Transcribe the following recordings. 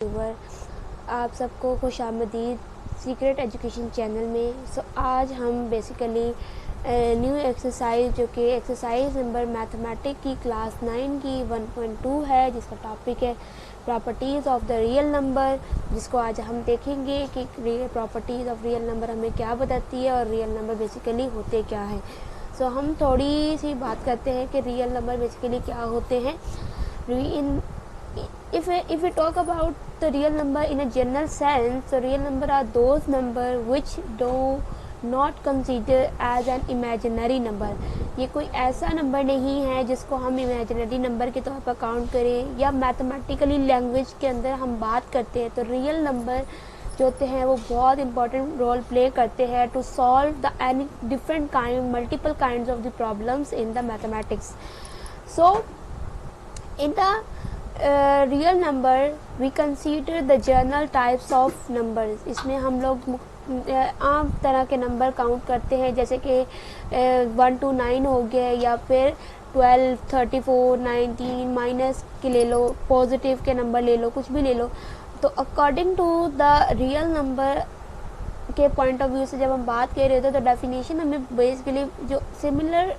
Viewer, आप सबको खुशामदीद secret education channel में। आज हम बेसिकली न्यू एक्सरसाइज जो कि एक्सरसाइज नंबर मैथमेटिक्स की क्लास 9 की 1.2 है, जिसका टॉपिक है properties of the real number, जिसको आज हम देखेंगे कि प्रॉपर्टीज़ ऑफ रियल नंबर हमें क्या बताती है और रियल नंबर बेसिकली होते क्या है। हम थोड़ी सी बात करते हैं कि रियल नंबर बेसिकली क्या होते हैं। If we talk about the real number in a general sense, the real number are those number which do not consider as an imaginary number। ये कोई ऐसा नंबर नहीं है जिसको हम इमेजिनरी नंबर के तौर पर काउंट करें, या मैथमेटिकली लैंग्वेज के अंदर हम बात करते हैं तो रियल नंबर जो होते हैं वो बहुत इंपॉर्टेंट रोल प्ले करते हैं to solve the any different kind multiple kinds of the problems in the mathematics. So in the real number we consider the general types of numbers. इसमें हम लोग आम तरह के नंबर काउंट करते हैं, जैसे कि 1 to 9 हो गए, या फिर 12, 34, 19 माइनस के ले लो, पॉजिटिव के नंबर ले लो, कुछ भी ले लो। तो according to the real number के पॉइंट ऑफ व्यू से जब हम बात कर रहे थे तो डेफिनेशन हमें बेसिकली जो similar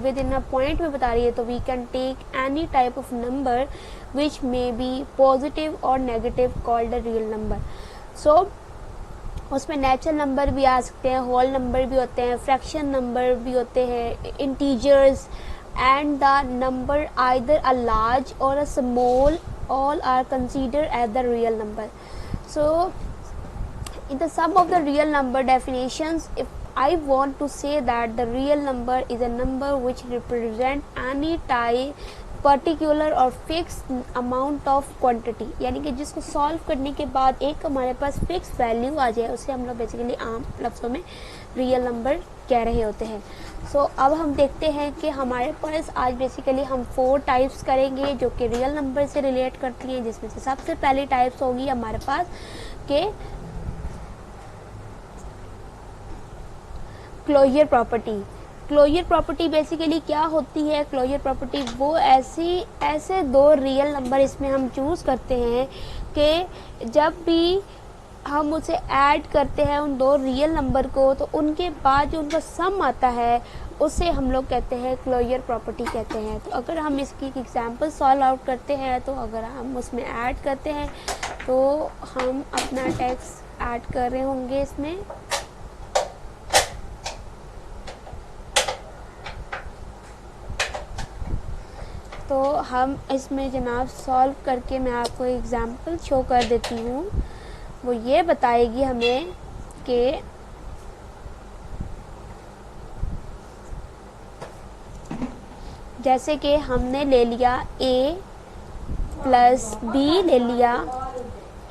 within a point में बता रही है। तो we can take any type of number which may be positive or negative called the real number. So उसमें नेचुरल नंबर भी आ सकते हैं, होल नंबर भी होते हैं, फ्रैक्शन नंबर भी होते हैं, integers, and the number either a large or a small, all are considered as the real number. So in the sum of the real number definitions, if I want to say that the real number is a number which represent any type particular और fix amount of quantity, यानी कि जिसको solve करने के बाद एक हमारे पास fix value आ जाए, उसे हम लोग बेसिकली आम लफ्ज़ों में रियल नंबर कह रहे होते हैं। अब हम देखते हैं कि हमारे पास आज बेसिकली हम 4 टाइप्स करेंगे जो कि रियल नंबर से रिलेट करती हैं, जिसमें से सबसे पहली टाइप्स होगी हमारे पास के closure property. Closure property basically क्या होती है? क्लोजर प्रॉपर्टी वो ऐसे 2 रियल नंबर इसमें हम चूज़ करते हैं कि जब भी हम उसे ऐड करते हैं उन 2 रियल नंबर को, तो उनके बाद जो उनका सम आता है उसे हम लोग कहते हैं क्लोजर प्रॉपर्टी कहते हैं। तो अगर हम इसकी एग्जांपल सॉल्व आउट करते हैं, तो अगर हम उसमें ऐड करते हैं तो हम अपना टैक्स ऐड कर रहे होंगे इसमें। तो हम इसमें जनाब सॉल्व करके मैं आपको एग्जांपल शो कर देती हूँ। वो ये बताएगी हमें कि जैसे कि हमने ले लिया a प्लस बी ले लिया,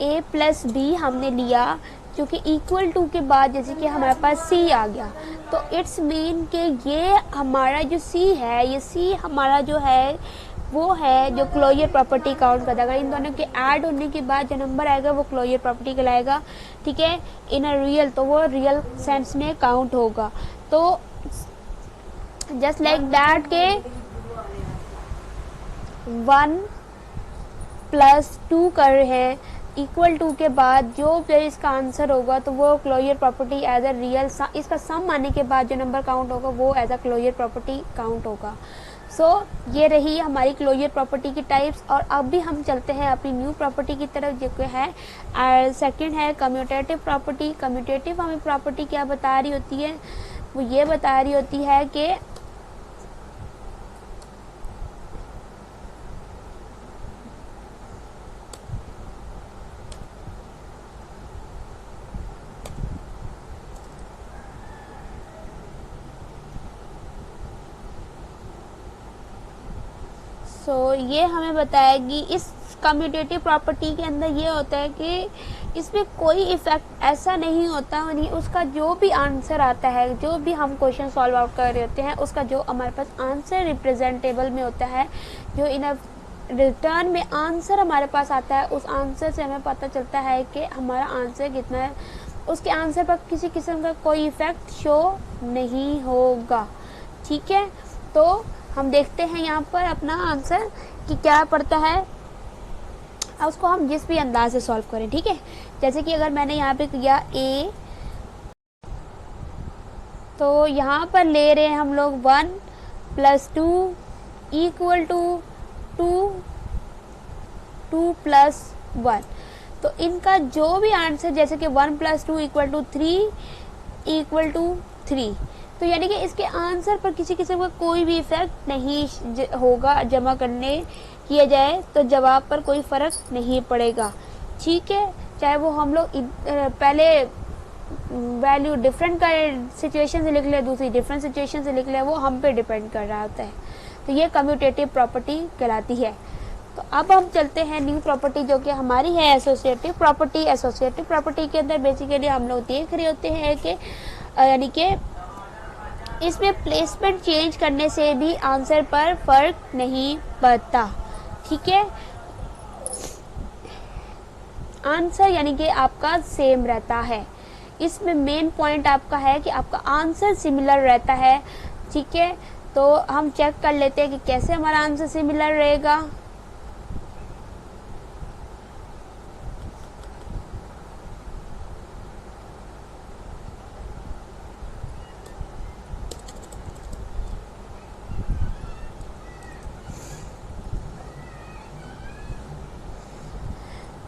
a प्लस बी हमने लिया, क्योंकि इक्वल टू के बाद जैसे कि हमारे पास c आ गया, तो इट्स मीन कि ये हमारा जो c है, ये c हमारा जो है वो है जो क्लोजर प्रॉपर्टी काउंट करता है। अगर इन दोनों के ऐड होने के बाद जो नंबर आएगा वो क्लोजर प्रॉपर्टी कहलाएगा, ठीक है। इन अ रियल तो वो रियल सेंस में काउंट होगा। तो जस्ट लाइक दैट के 1 प्लस 2 कर रहे हैं, इक्वल टू के बाद जो फिर इसका आंसर होगा तो वो closure property as a real, इसका सम आने के बाद जो नंबर काउंट होगा वो as a closure property count होगा। ये रही हमारी क्लोजर प्रॉपर्टी की टाइप्स। और अब भी हम चलते हैं अपनी न्यू प्रॉपर्टी की तरफ, जो कि है सेकंड है कम्यूटेटिव प्रॉपर्टी। कम्यूटेटिव हमें प्रॉपर्टी क्या बता रही होती है? वो ये बता रही होती है कि ये हमें बताएगी इस कम्यूटेटिव प्रॉपर्टी के अंदर ये होता है कि इसमें कोई इफेक्ट ऐसा नहीं होता, यानी उसका जो भी आंसर आता है, जो भी हम क्वेश्चन सॉल्व आउट कर रहे होते हैं, उसका जो हमारे पास आंसर रिप्रेजेंटेबल में होता है, जो इन रिटर्न में आंसर हमारे पास आता है, उस आंसर से हमें पता चलता है कि हमारा आंसर कितना है। उसके आंसर पर किसी किस्म का कोई इफेक्ट शो नहीं होगा, ठीक है। तो हम देखते हैं यहाँ पर अपना आंसर कि क्या पड़ता है। उसको हम जिस भी अंदाज से सॉल्व करें, ठीक है। जैसे कि अगर मैंने यहाँ पे किया a, तो यहाँ पर ले रहे हैं हम लोग 1 + 2 इक्वल टू 2 + 1। तो इनका जो भी आंसर, जैसे कि 1 + 2 = 3 = 3, तो यानी कि इसके आंसर पर किसी किस्म का कोई भी इफेक्ट नहीं होगा। जमा करने किया जाए तो जवाब पर कोई फ़र्क नहीं पड़ेगा, ठीक है। चाहे वो हम लोग पहले वैल्यू डिफरेंट का सिचुएशन से लिख ले, दूसरी डिफरेंट सिचुएशन से लिख ले, वो हम पे डिपेंड कर रहा होता है। तो ये कम्यूटेटिव प्रॉपर्टी कहलाती है। तो अब हम चलते हैं न्यू प्रॉपर्टी, जो कि हमारी है एसोसिएटिव प्रॉपर्टी। एसोसिएटिव प्रॉपर्टी के अंदर बेसिकली हम लोग देख रहे होते हैं कि यानी कि इसमें प्लेसमेंट चेंज करने से भी आंसर पर फर्क नहीं पड़ता, ठीक है। आंसर यानी कि आपका सेम रहता है। इसमें मेन पॉइंट आपका है कि आपका आंसर सिमिलर रहता है, ठीक है। तो हम चेक कर लेते हैं कि कैसे हमारा आंसर सिमिलर रहेगा।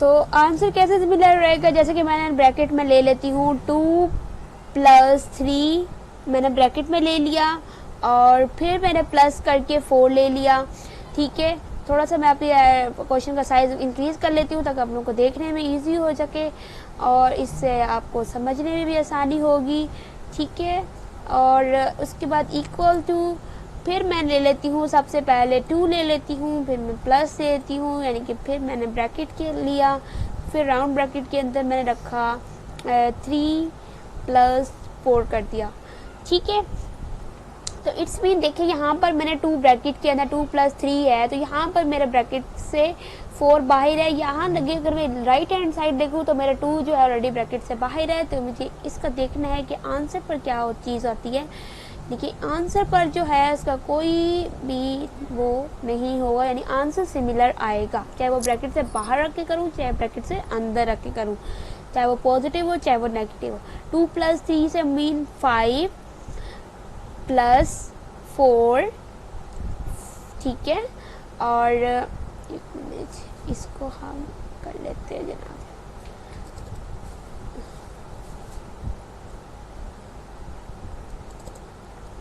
तो आंसर कैसे सिमिलर रहेगा, जैसे कि मैंने ब्रैकेट में ले लेती हूँ 2 + 3 मैंने ब्रैकेट में ले लिया, और फिर मैंने प्लस करके 4 ले लिया, ठीक है। थोड़ा सा मैं अपनी क्वेश्चन का साइज इंक्रीज कर लेती हूँ ताकि आप लोगों को देखने में इजी हो सके और इससे आपको समझने में भी आसानी होगी, ठीक है। और उसके बाद इक्वल टू, फिर मैं ले लेती हूँ सबसे पहले 2 ले लेती हूँ, फिर मैं प्लस लेती हूँ, यानी कि फिर मैंने ब्रैकेट के लिया, फिर राउंड ब्रैकेट के अंदर मैंने रखा 3 + 4 कर दिया, ठीक है। तो इट्स मीन देखिए यहाँ पर मैंने 2 ब्रैकेट के अंदर 2 + 3 है, तो यहाँ पर मेरा ब्रैकेट से 4 बाहर है। यहाँ लगे अगर मैं राइट हैंड साइड देखूँ तो मेरा 2 जो है ऑलरेडी ब्रैकेट से बाहर है। तो मुझे इसका देखना है कि आंसर पर क्या चीज़ आती है। देखिए आंसर पर जो है इसका कोई भी वो नहीं होगा, यानी आंसर सिमिलर आएगा, चाहे वो ब्रैकेट से बाहर रख के करूँ चाहे ब्रैकेट से अंदर रख के करूँ, चाहे वो पॉजिटिव हो चाहे वो नेगेटिव हो। 2 + 3 से मीन 5 + 4, ठीक है। और एक मिनट, इसको हम कर लेते हैं जनाब।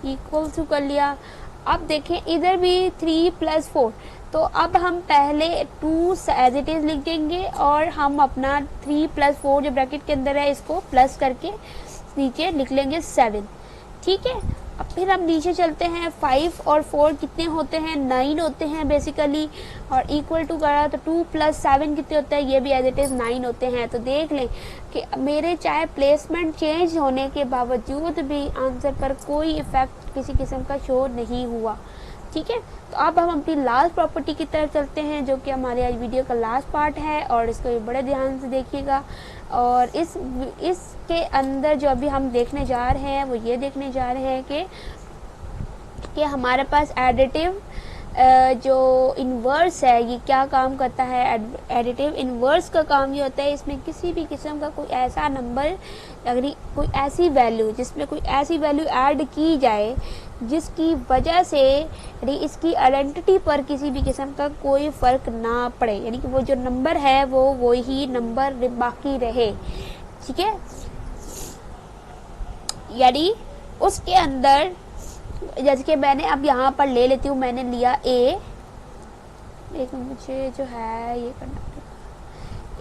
इक्वल टू कर लिया। अब देखें इधर भी 3 + 4, तो अब हम पहले 2 एज इट इज़ लिख देंगे और हम अपना 3 + 4 जो ब्रैकेट के अंदर है इसको प्लस करके नीचे लिख लेंगे 7, ठीक है। अब फिर हम नीचे चलते हैं, 5 और 4 कितने होते हैं, 9 होते हैं बेसिकली, और इक्वल टू करा तो 2 + 7 कितने होते हैं, ये भी एज इट इज़ 9 होते हैं। तो देख लें कि मेरे चाहे प्लेसमेंट चेंज होने के बावजूद भी आंसर पर कोई इफेक्ट किसी किस्म का शो नहीं हुआ, ठीक है। तो अब हम अपनी लास्ट प्रॉपर्टी की तरफ चलते हैं, जो कि हमारे आज वीडियो का लास्ट पार्ट है, और इसको भी बड़े ध्यान से देखिएगा। और इसके अंदर जो अभी हम देखने जा रहे हैं वो ये देखने जा रहे हैं कि हमारे पास एडिटिव जो इन्वर्स है ये क्या काम करता है। एडिटिव इन्वर्स का काम ये होता है, इसमें किसी भी किस्म का कोई ऐसा नंबर, अगर कोई ऐसी वैल्यू, जिसमें कोई ऐसी वैल्यू ऐड की जाए जिसकी वजह से यानी इसकी आइडेंटिटी पर किसी भी किस्म का कोई फ़र्क ना पड़े, यानी कि वो जो नंबर है वो ही नंबर बाकी रहे, ठीक है। यानी उसके अंदर जैसे कि मैंने अब यहाँ पर ले लेती हूँ, मैंने लिया A, एक मुझे जो है ये करना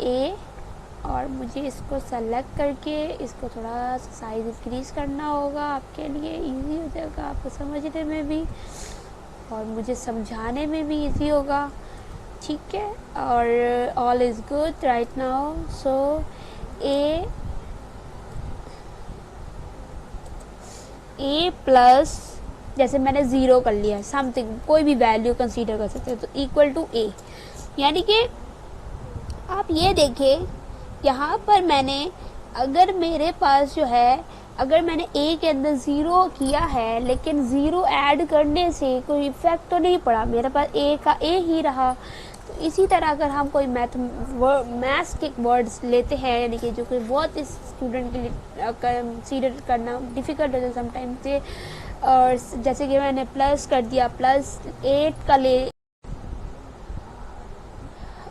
A, और मुझे इसको सेलेक्ट करके इसको थोड़ा साइज इंक्रीज करना होगा, आपके लिए इजी हो जाएगा, आपको समझने में भी और मुझे समझाने में भी इजी होगा, ठीक है। और all is good right now. So A plus, जैसे मैंने 0 कर लिया, समथिंग कोई भी वैल्यू कंसीडर कर सकते हो, तो इक्वल टू A। यानी कि आप ये देखें यहाँ पर मैंने, अगर मेरे पास जो है, अगर मैंने A के अंदर 0 किया है लेकिन 0 ऐड करने से कोई इफेक्ट तो नहीं पड़ा, मेरे पास A का A ही रहा, तो इसी तरह अगर हम कोई मैथ्स के वर्ड्स लेते हैं, यानी कि जो कि बहुत इस स्टूडेंट के लिए कंसीडर करना डिफ़िकल्ट होता है समटाइम से, और जैसे कि मैंने प्लस कर दिया, +8 का ले,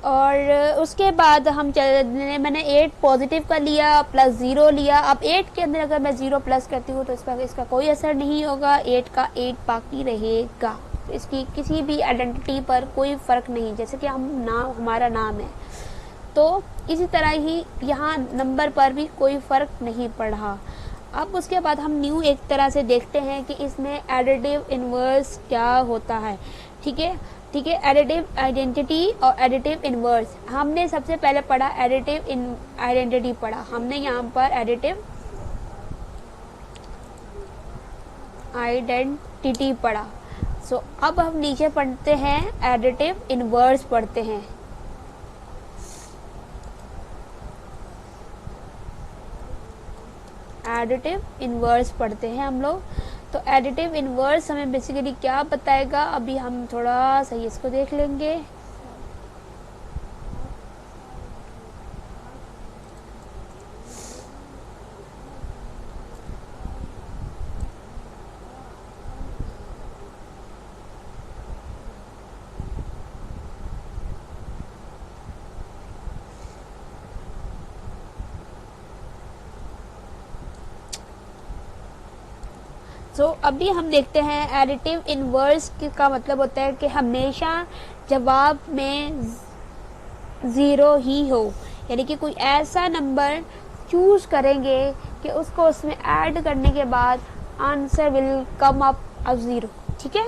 और उसके बाद मैंने 8 पॉजिटिव का लिया, +0 लिया। अब 8 के अंदर अगर मैं 0 प्लस करती हूँ तो इसका कोई असर नहीं होगा, 8 का 8 बाकी रहेगा, इसकी किसी भी आइडेंटिटी पर कोई फ़र्क नहीं, जैसे कि हमारा नाम है। तो इसी तरह ही यहाँ नंबर पर भी कोई फ़र्क नहीं पड़ा। अब उसके बाद हम न्यू एक तरह से देखते हैं कि इसमें एडिटिव इन्वर्स क्या होता है। ठीक है, एडिटिव आइडेंटिटी और एडिटिव इन्वर्स हमने सबसे पहले पढ़ा, एडिटिव आइडेंटिटी पढ़ा हमने, यहाँ पर एडिटिव आइडेंटिटी पढ़ा। सो अब हम नीचे पढ़ते हैं एडिटिव इन्वर्स पढ़ते हैं। एडिटिव इन्वर्स पढ़ते हैं हम लोग। तो एडिटिव इन्वर्स हमें बेसिकली क्या बताएगा, अभी हम थोड़ा सा इसको देख लेंगे। अभी हम देखते हैं एडिटिव इन्वर्स का मतलब होता है कि हमेशा जवाब में 0 ही हो, यानी कि कोई ऐसा नंबर चूज करेंगे कि उसको उसमें ऐड करने के बाद आंसर विल कम अप अ 0। ठीक है,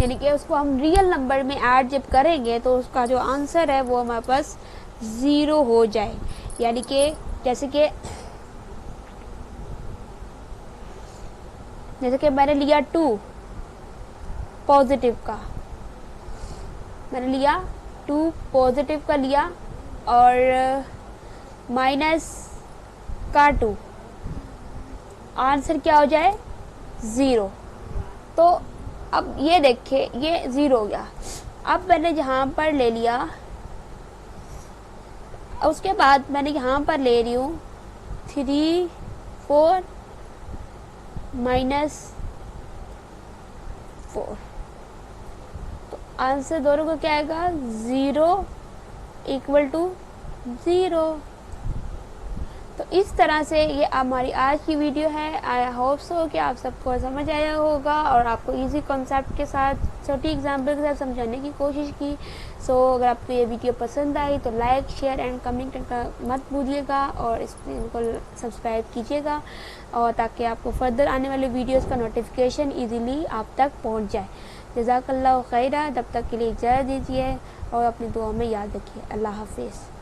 यानी कि उसको हम रियल नंबर में ऐड जब करेंगे तो उसका जो आंसर है वो हमारे पास 0 हो जाए। यानी कि जैसे कि मैंने लिया 2 पॉजिटिव का, मैंने लिया 2 पॉजिटिव का लिया और माइनस का 2, आंसर क्या हो जाए 0। तो अब ये देखिए ये 0 हो गया। अब मैंने यहाँ पर ले लिया, उसके बाद मैंने यहाँ पर ले रही हूँ 3 4 -4, तो आंसर दोनों का क्या आएगा 0 = 0। तो इस तरह से ये हमारी आज की वीडियो है। आई होप सो कि आप सबको समझ आया होगा और आपको इजी कॉन्सेप्ट के साथ छोटी एग्जाम्पल के साथ समझाने की कोशिश की। सो अगर आपको ये वीडियो पसंद आई तो लाइक शेयर एंड कमेंट करना मत भूलिएगा और इसको सब्सक्राइब कीजिएगा, और ताकि आपको फर्दर आने वाले वीडियोस का नोटिफिकेशन इजीली आप तक पहुंच जाए। जज़ाकल्लाहु खैरा, तब तक के लिए इजाज़त दीजिए और अपनी दुआ में याद रखिए। अल्लाह हाफिज़।